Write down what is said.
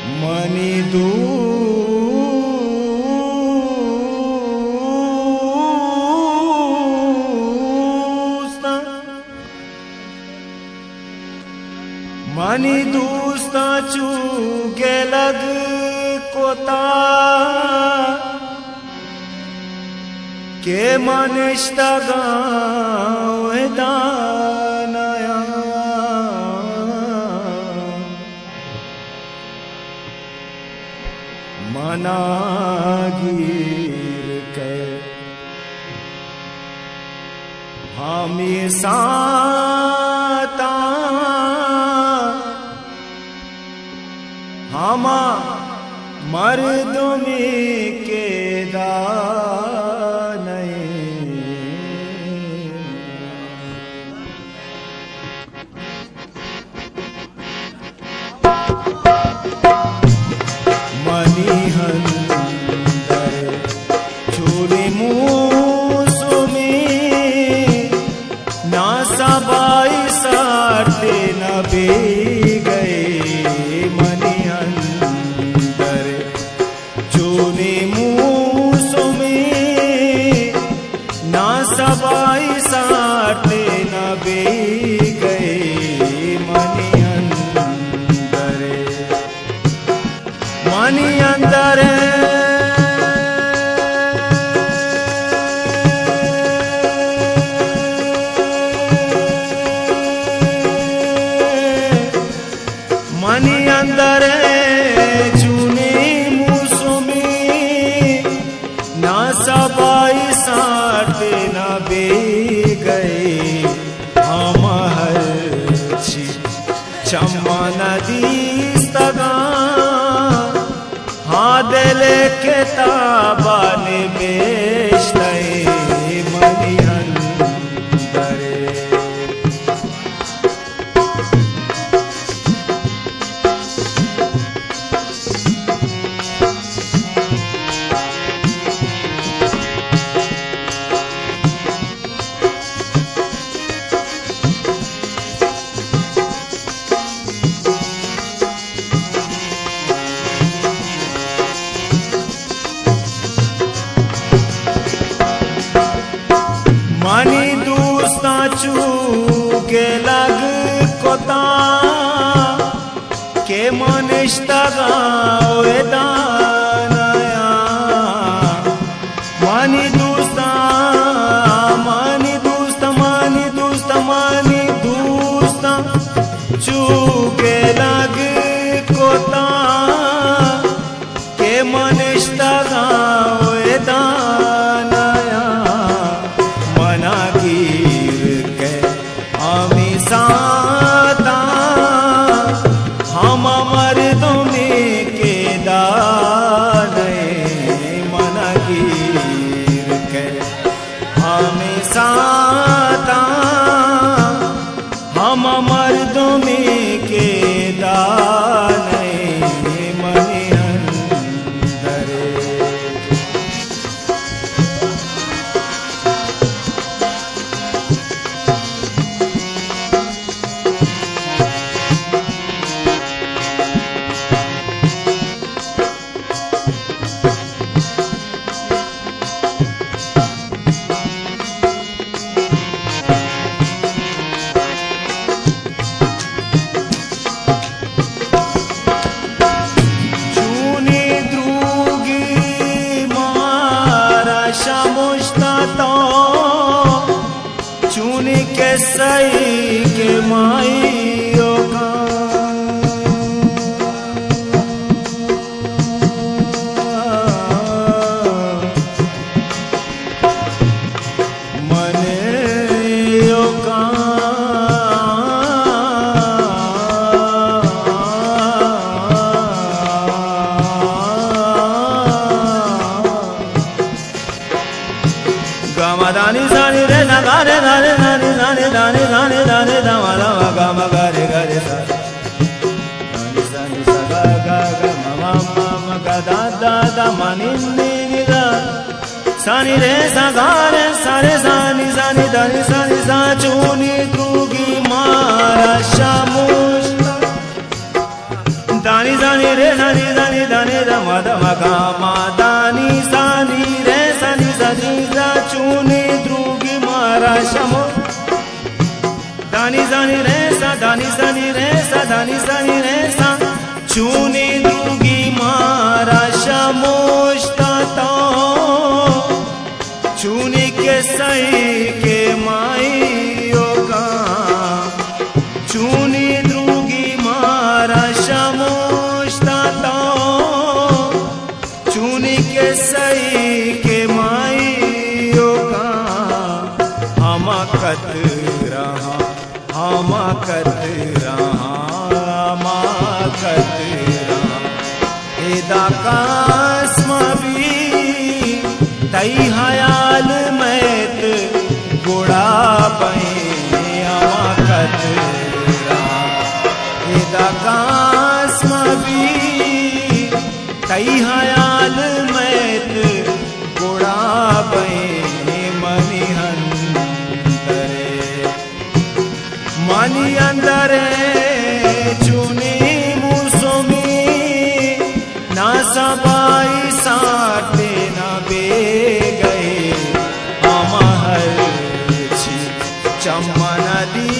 money दूस्ता money दूस्ता चूगे लग कोता के मनिष्ठा गाँव दानया मनागीर के हमी साता हमा मर्दमी के दाने मनी हंदर चूली मुसुमी ना सबाई साटे न बे गए मनी हंदर चूली मुसुमी ना सबाई साटे न बे गए मनी अंदर मनी अंदर चूनी मुसुमी ना सबाई साटे न बे गए हम हर चम्मा नदी स्तगा दिल के ताबान बेचते मनी अंदर मनी दूस्ता चूके लग कोता के मनिष्ठा गाँव दानया मनी दूस्ता मनी दूस्ता मनी दूस्ता मनी दूस्ता चूके लग कोता के मनिष्ठा गाँव दानया मनागीर के हमी साता हम मर्दमी के दाने मनागीर के हमी साता हम मर्दमी के दाने मनी अंदर चूनी के सही के माइयों का मने का गामादानी सानी रे ना गारे गारे गारे गारे गारे गारे गारे दामा दामा गामा गारे गारे सानी सानी सा गा गा गा मा मा मा गा दा दा दा मा नि नि नि दा सानी रे सा गा रे सा रे सानी सानी दा नि सानी सा चूनी क्रूगी मारा शामुश दानी दानी रे दानी दानी दानी द मद मगा मा दानी सानी रे सानी सानी दा चूनी द्रुगी मारा शमो दानी दानी रे सा दानी सानी रे सा दानी सानी रे सा चूनी द्रुगी मारा शमोष्टा तो चूनी के सही के माइयो का चूनी द्रुगी मारा शमोष्टा तो चूनी के सही के माइयो का हम कत रहा हम कत रहा हम कत रहा एदा कास्म भी तई हयाल मैत गुड़ा पई आवा कतरा एदा कास्म भी तई हयाल मैत गुड़ा पई मनी अंदरे चुनी मुसोमी ना सबाई साटे ना बे गए हम हर छी चम्मा नदी